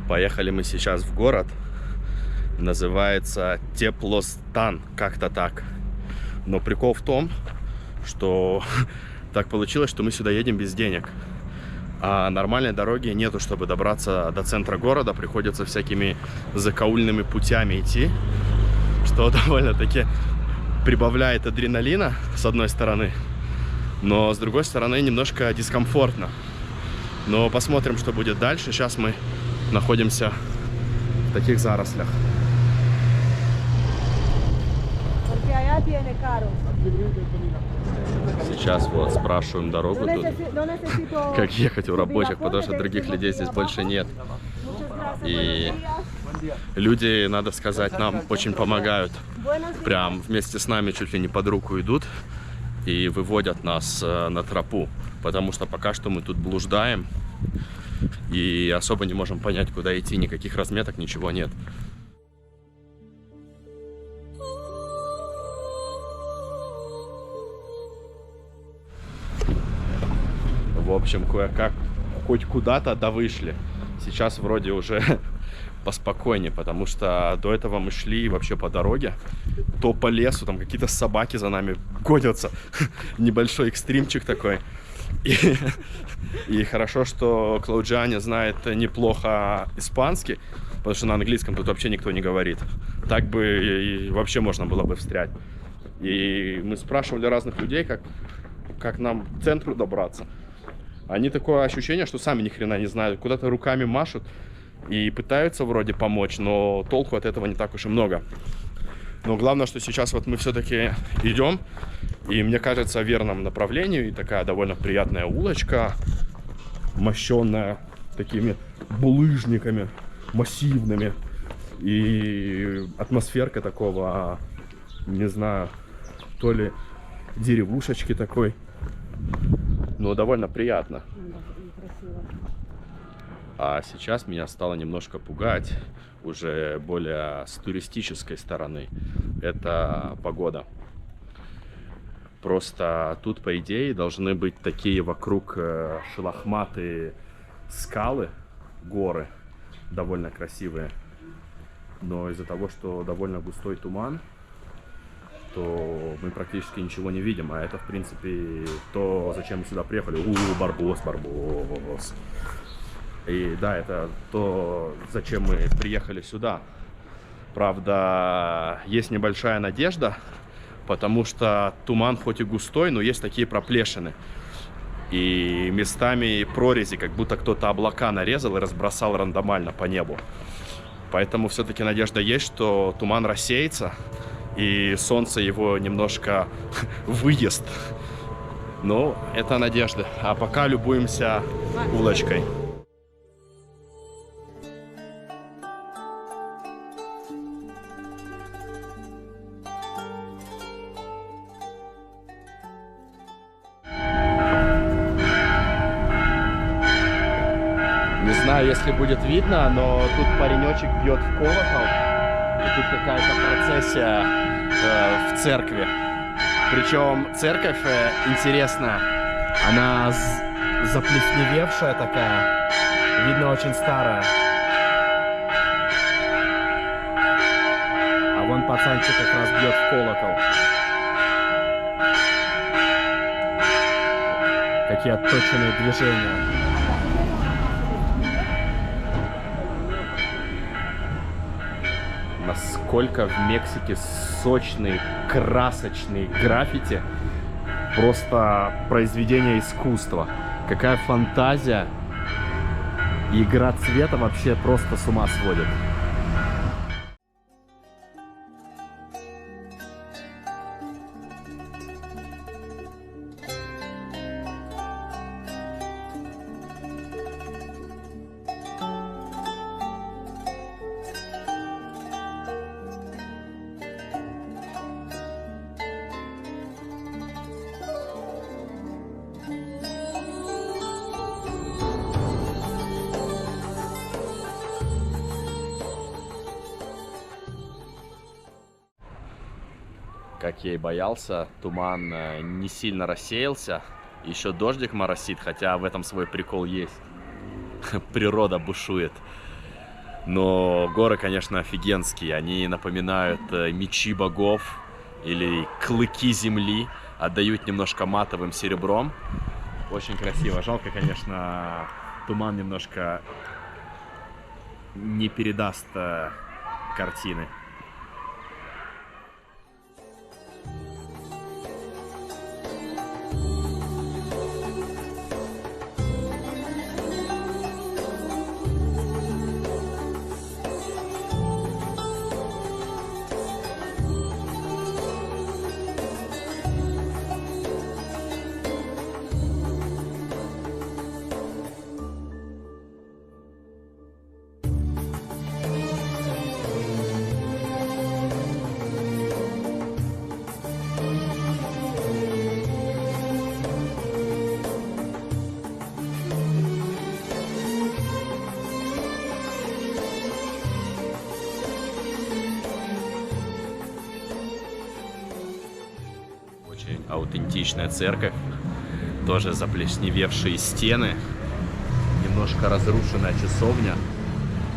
Поехали мы сейчас в город. Называется Теплостан, как-то так. Но прикол в том, что так получилось, что мы сюда едем без денег. А нормальной дороги нету, чтобы добраться до центра города. Приходится всякими закоульными путями идти, что довольно-таки прибавляет адреналина, с одной стороны, но с другой стороны немножко дискомфортно. Но посмотрим, что будет дальше. Сейчас мы находимся в таких зарослях. Сейчас вот спрашиваем дорогу тут, как ехать у рабочих, потому что других людей здесь больше нет. И люди, надо сказать, нам очень помогают. Прям вместе с нами чуть ли не под руку идут и выводят нас на тропу. Потому что пока что мы тут блуждаем и особо не можем понять, куда идти. Никаких разметок, ничего нет. В общем, кое-как хоть куда-то вышли. Сейчас вроде уже поспокойнее, потому что до этого мы шли вообще по дороге, то по лесу, там какие-то собаки за нами гонятся. Небольшой экстримчик такой. И хорошо, что Клауджиане знает неплохо испанский, потому что на английском тут вообще никто не говорит. Так бы и вообще можно было бы встрять. И мы спрашивали разных людей, как нам к центру добраться. Они такое ощущение, что сами ни хрена не знают, куда-то руками машут и пытаются вроде помочь, но толку от этого не так уж и много. Но главное, что сейчас вот мы все-таки идем, и мне кажется, в верном направлении, и такая довольно приятная улочка, мощенная такими булыжниками массивными, и атмосферка такого, не знаю, то ли деревушечки такой. Но довольно приятно. А сейчас меня стало немножко пугать, уже более с туристической стороны, это погода. Просто тут, по идее, должны быть такие вокруг шелохматые скалы, горы, довольно красивые. Но из-за того, что довольно густой туман, то мы практически ничего не видим. А это, в принципе, то, зачем мы сюда приехали. Барбос. И да, это то, зачем мы приехали сюда. Правда, есть небольшая надежда, потому что туман хоть и густой, но есть такие проплешины. И местами прорези, как будто кто-то облака нарезал и разбросал рандомально по небу. Поэтому все-таки надежда есть, что туман рассеется, и солнце его немножко выест. Но это надежда. А пока любуемся улочкой. Не знаю, если будет видно, но тут паренечек бьет в колокол. И тут какая-то процессия в церкви. Причем церковь, интересно, она заплесневевшая такая. Видно, очень старая. А вон пацанчик как раз бьет в колокол. Какие отточенные движения. Насколько в Мексике сочный, красочный граффити. Просто произведение искусства. Какая фантазия. Игра цвета вообще просто с ума сводит. Как я и боялся, туман не сильно рассеялся. Еще дождик моросит, хотя в этом свой прикол есть. Природа бушует. Но горы, конечно, офигенские. Они напоминают мечи богов или клыки земли. Отдают немножко матовым серебром. Очень красиво. Жалко, конечно, туман немножко не передаст картины. Аутентичная церковь, тоже заплесневевшие стены, немножко разрушенная часовня,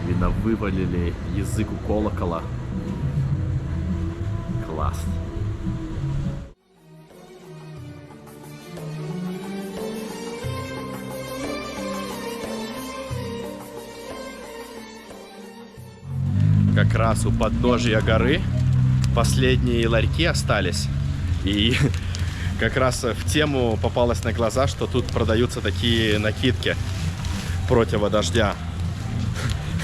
видно, вывалили язык у колокола. Класс. Как раз у подножия горы последние ларьки остались. И как раз в тему попалось на глаза, что тут продаются такие накидки против дождя.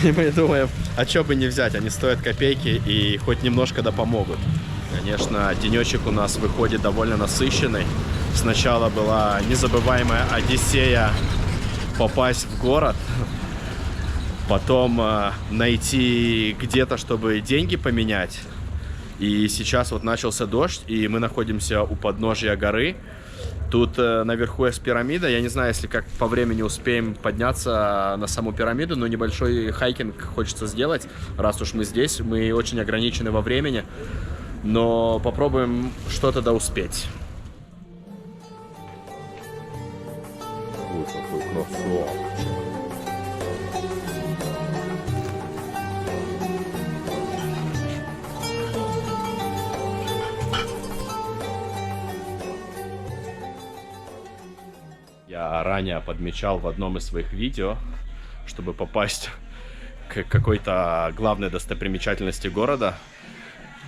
И мы думаем, а чё бы не взять, они стоят копейки и хоть немножко да помогут. Конечно, денечек у нас выходит довольно насыщенный. Сначала была незабываемая одиссея попасть в город, потом найти где-то, чтобы деньги поменять. И сейчас вот начался дождь, и мы находимся у подножия горы. Тут наверху есть пирамида. Я не знаю, если как по времени успеем подняться на саму пирамиду, но небольшой хайкинг хочется сделать, раз уж мы здесь. Мы очень ограничены во времени, но попробуем что-то да успеть. Ой, какой красавчик. Я ранее подмечал в одном из своих видео, чтобы попасть к какой-то главной достопримечательности города,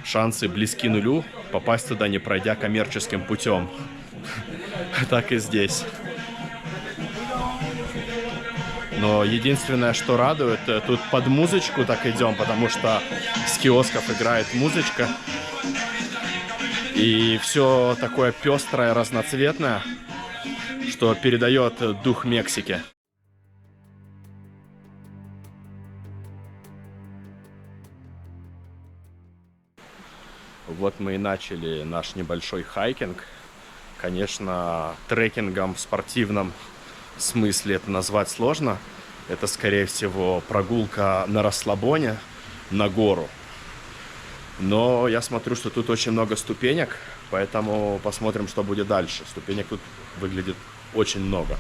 шансы близки нулю, попасть туда, не пройдя коммерческим путем. Так и здесь. Но единственное, что радует, тут под музычку так идем, потому что с киосков играет музычка. И все такое пестрое, разноцветное, что передает дух Мексики. Вот мы и начали наш небольшой хайкинг. Конечно, трекингом в спортивном смысле это назвать сложно. Это, скорее всего, прогулка на расслабоне, на гору. Но я смотрю, что тут очень много ступенек, поэтому посмотрим, что будет дальше. Ступенек тут выглядит очень много.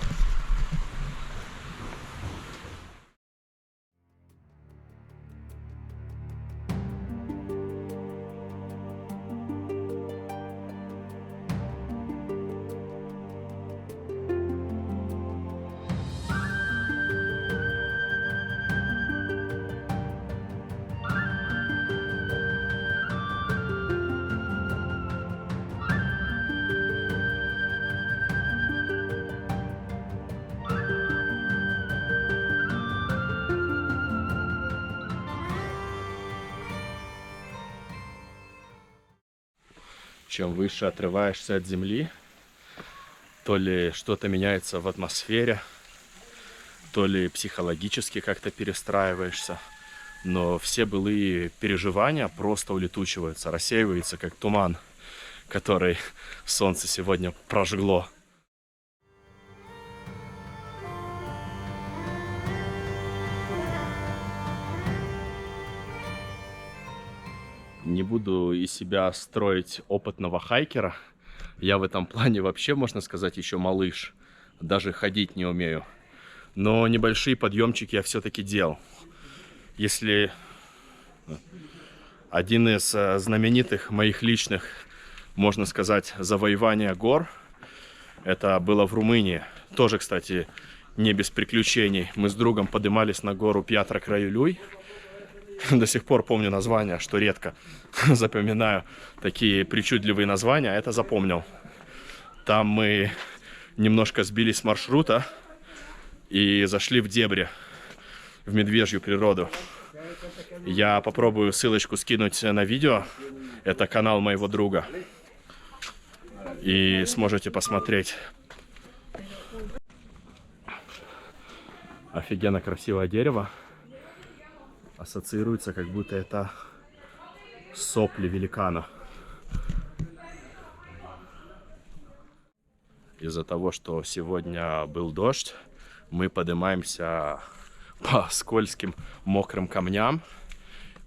Чем выше отрываешься от земли, то ли что-то меняется в атмосфере, то ли психологически как-то перестраиваешься. Но все былые переживания просто улетучиваются, рассеиваются, как туман, который солнце сегодня прожгло. Не буду из себя строить опытного хайкера. Я в этом плане вообще, можно сказать, еще малыш. Даже ходить не умею. Но небольшие подъемчики я все-таки делал. Если один из знаменитых моих личных, можно сказать, завоевания гор, это было в Румынии. Тоже, кстати, не без приключений. Мы с другом поднимались на гору Пьятра Краюлюй. До сих пор помню название, что редко запоминаю такие причудливые названия. Это запомнил. Там мы немножко сбились с маршрута и зашли в дебри, в медвежью природу. Я попробую ссылочку скинуть на видео. Это канал моего друга. И сможете посмотреть. Офигенно красивое дерево. Ассоциируется, как будто это сопли великана. Из-за того, что сегодня был дождь, мы поднимаемся по скользким мокрым камням.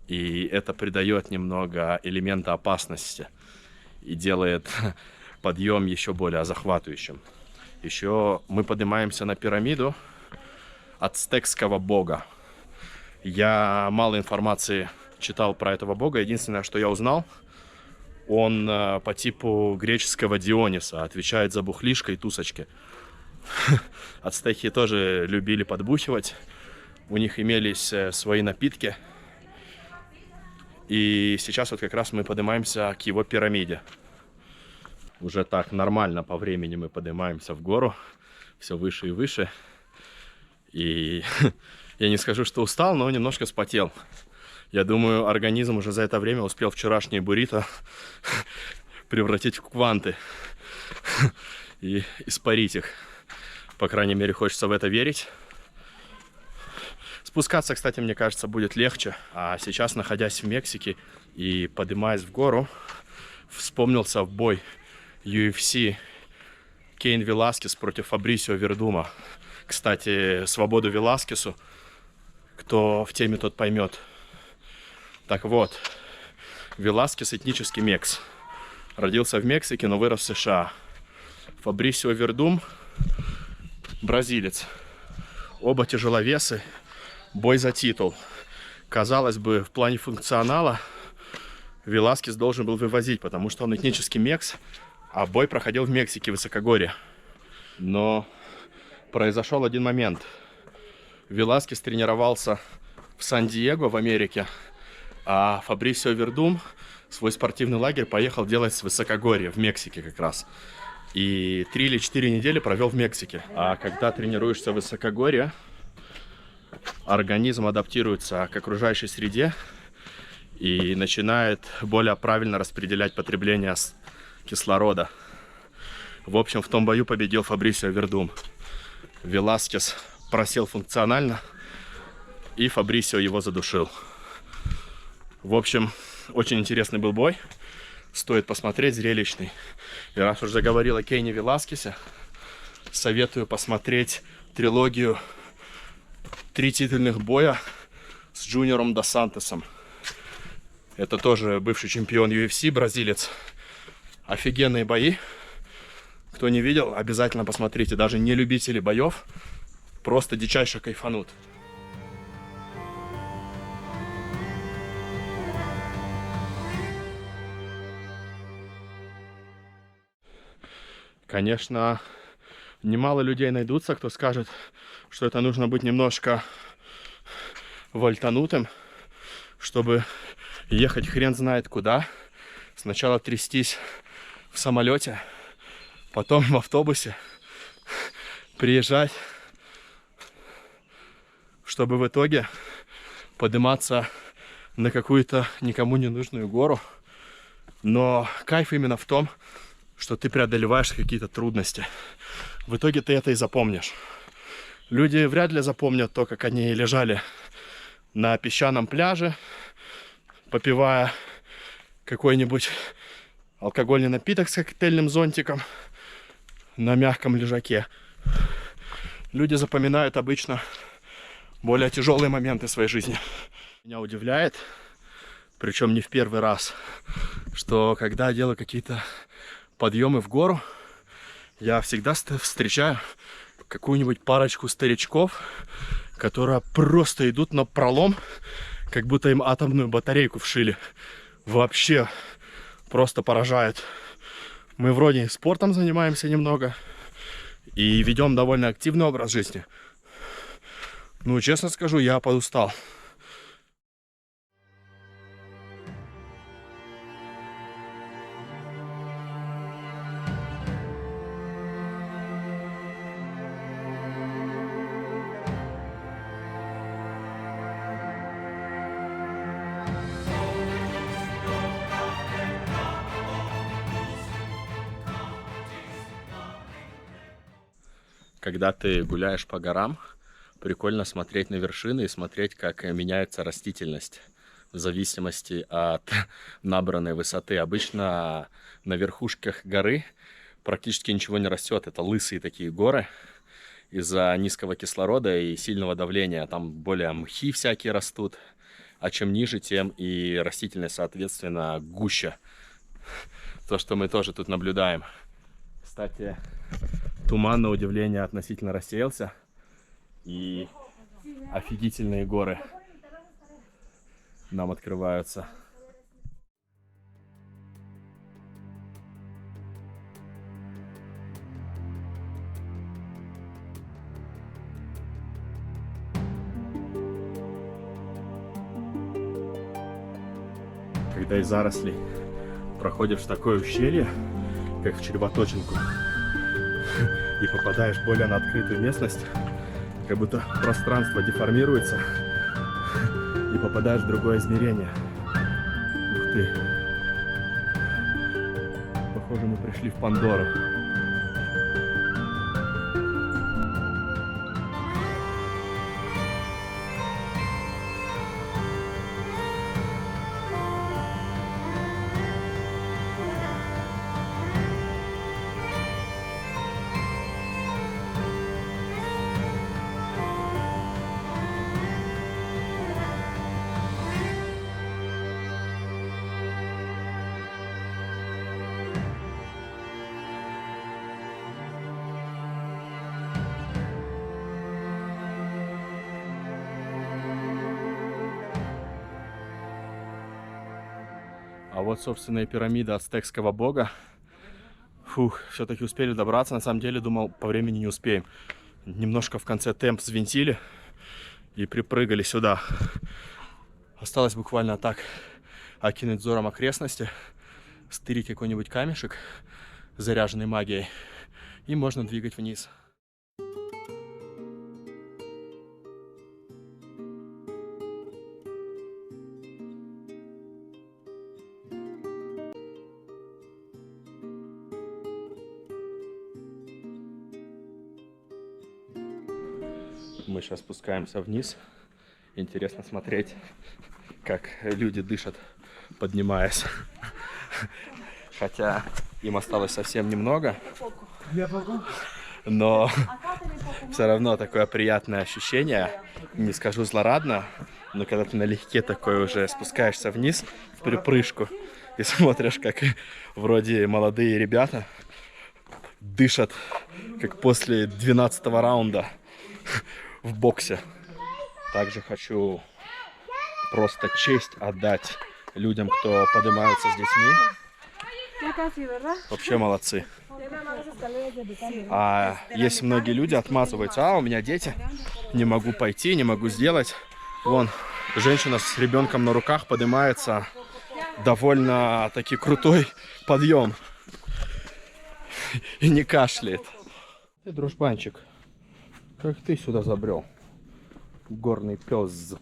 И это придает немного элемента опасности. И делает подъем еще более захватывающим. Еще мы поднимаемся на пирамиду ацтекского бога. Я мало информации читал про этого бога. Единственное, что я узнал, он по типу греческого Диониса, отвечает за бухлишко и тусочки. Ацтеки тоже любили подбухивать. У них имелись свои напитки. И сейчас вот как раз мы поднимаемся к его пирамиде. Уже так нормально по времени мы поднимаемся в гору. Все выше и выше. И я не скажу, что устал, но немножко вспотел. Я думаю, организм уже за это время успел вчерашние буррито превратить в кванты и испарить их. По крайней мере, хочется в это верить. Спускаться, кстати, мне кажется, будет легче. А сейчас, находясь в Мексике и поднимаясь в гору, вспомнился в бой UFC Кейн Веласкес против Фабрисио Вердума. Кстати, свободу Веласкесу. Кто в теме, тот поймет. Так вот, Веласкес этнический мекс. Родился в Мексике, но вырос в США. Фабрисио Вердум бразилец. Оба тяжеловесы. Бой за титул. Казалось бы, в плане функционала Веласкес должен был вывозить, потому что он этнический мекс, а бой проходил в Мексике, в высокогорье. Но произошел один момент. Веласкес тренировался в Сан-Диего в Америке, а Фабрисио Вердум свой спортивный лагерь поехал делать с высокогорья, в Мексике как раз. И 3 или 4 недели провел в Мексике. А когда тренируешься в высокогорье, организм адаптируется к окружающей среде и начинает более правильно распределять потребление кислорода. В общем, в том бою победил Фабрисио Вердум. Веласкес просел функционально, и Фабрисио его задушил. В общем, очень интересный был бой. Стоит посмотреть, зрелищный. И раз уж заговорил о Кейне Веласкесе, советую посмотреть трилогию 3 титульных боя с Джуниором Дос Сантосом. Это тоже бывший чемпион UFC, бразилец. Офигенные бои. Кто не видел, обязательно посмотрите. Даже не любители боев, просто дичайше кайфанут. Конечно, немало людей найдутся, кто скажет, что это нужно быть немножко вальтанутым, чтобы ехать хрен знает куда. Сначала трястись в самолете, потом в автобусе, приезжать, чтобы в итоге подниматься на какую-то никому не нужную гору. Но кайф именно в том, что ты преодолеваешь какие-то трудности. В итоге ты это и запомнишь. Люди вряд ли запомнят то, как они лежали на песчаном пляже, попивая какой-нибудь алкогольный напиток с коктейльным зонтиком на мягком лежаке. Люди запоминают обычно более тяжелые моменты своей жизни. Меня удивляет причем не в первый раз, что когда делаю какие-то подъемы в гору, я всегда встречаю какую-нибудь парочку старичков, которые просто идут на пролом, как будто им атомную батарейку вшили. Вообще просто поражает. Мы вроде спортом занимаемся немного и ведем довольно активный образ жизни. Ну, честно скажу, я подустал. Когда ты гуляешь по горам, прикольно смотреть на вершины и смотреть, как меняется растительность в зависимости от набранной высоты. Обычно на верхушках горы практически ничего не растет. Это лысые такие горы из-за низкого кислорода и сильного давления. Там более мхи всякие растут. А чем ниже, тем и растительность, соответственно, гуще. То, что мы тоже тут наблюдаем. Кстати, туман, на удивление, относительно рассеялся. И офигительные горы нам открываются. Когда из зарослей проходишь в такое ущелье, как в Червоточинку, и попадаешь более на открытую местность, как будто пространство деформируется, и попадаешь в другое измерение. Ух ты! Похоже, мы пришли в Пандору. А вот, собственно, и пирамида ацтекского бога. Фух, все-таки успели добраться. На самом деле, думал, по времени не успеем. Немножко в конце темп взвинтили и припрыгали сюда. Осталось буквально так окинуть взором окрестности, стырить какой-нибудь камешек, заряженный магией, и можно двигать вниз. Мы сейчас спускаемся вниз. Интересно смотреть, как люди дышат, поднимаясь. Хотя им осталось совсем немного. Но все равно такое приятное ощущение. Не скажу злорадно, но когда ты налегке такой уже спускаешься вниз в припрыжку и смотришь, как вроде молодые ребята дышат, как после 12-го раунда в боксе. Также хочу просто честь отдать людям, кто поднимается с детьми. Вообще молодцы. А есть многие люди отмазываются: а у меня дети, не могу пойти, не могу сделать. Вон, женщина с ребенком на руках поднимается, довольно таки крутой подъем. И не кашляет. Ты, дружбанчик, как ты сюда забрел? Горный пес.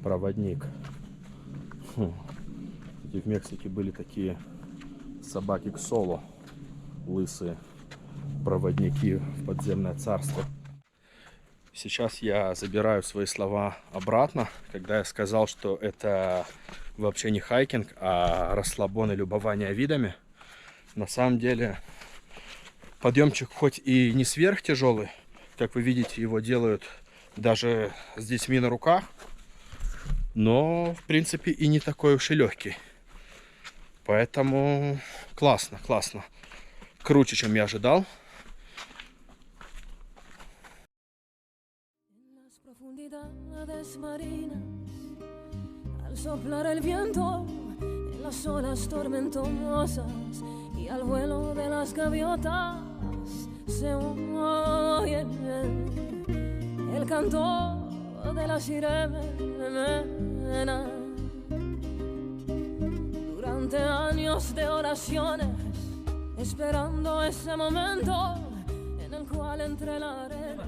Проводник. И в Мексике были такие собаки ксоло, лысые проводники в подземное царство. Сейчас я забираю свои слова обратно, когда я сказал, что это вообще не хайкинг, а расслабон и любование видами. На самом деле подъемчик хоть и не сверхтяжелый, как вы видите, его делают даже с детьми на руках. Но, в принципе, и не такой уж и легкий. Поэтому классно, классно. Круче, чем я ожидал. Al soplar el viento en las olas tormentosas y al vuelo de las gaviotas se oye el canto de la sirena. Durante años de oraciones, esperando ese momento en el cual entre la arena.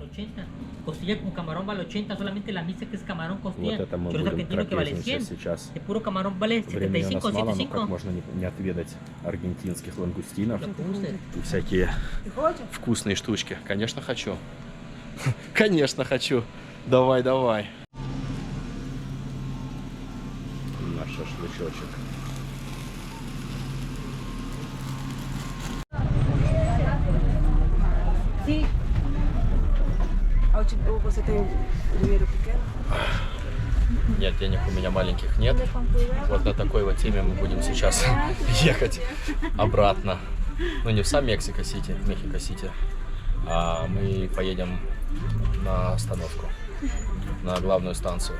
Costilla con camarón vale 80, solamente la misa que es camarón costilla. Вот это мы Chorizo будем argentino que vale трапезничать 100. сейчас. De puro camarón vale Времени у 75, нас мало, но 75. как можно не отведать аргентинских лангустинов Lo que guste. и всякие вкусные штучки? Конечно, хочу. Конечно, хочу. Давай, давай. Наш шашлычочек. Sí. Ou você tem dinheiro pequeno? Нет, денег у меня маленьких нет. Вот на такой вот теме мы будем сейчас ехать обратно. Ну, не в сам Мексико-Сити, Мехико-Сити, а мы поедем на остановку, на главную станцию.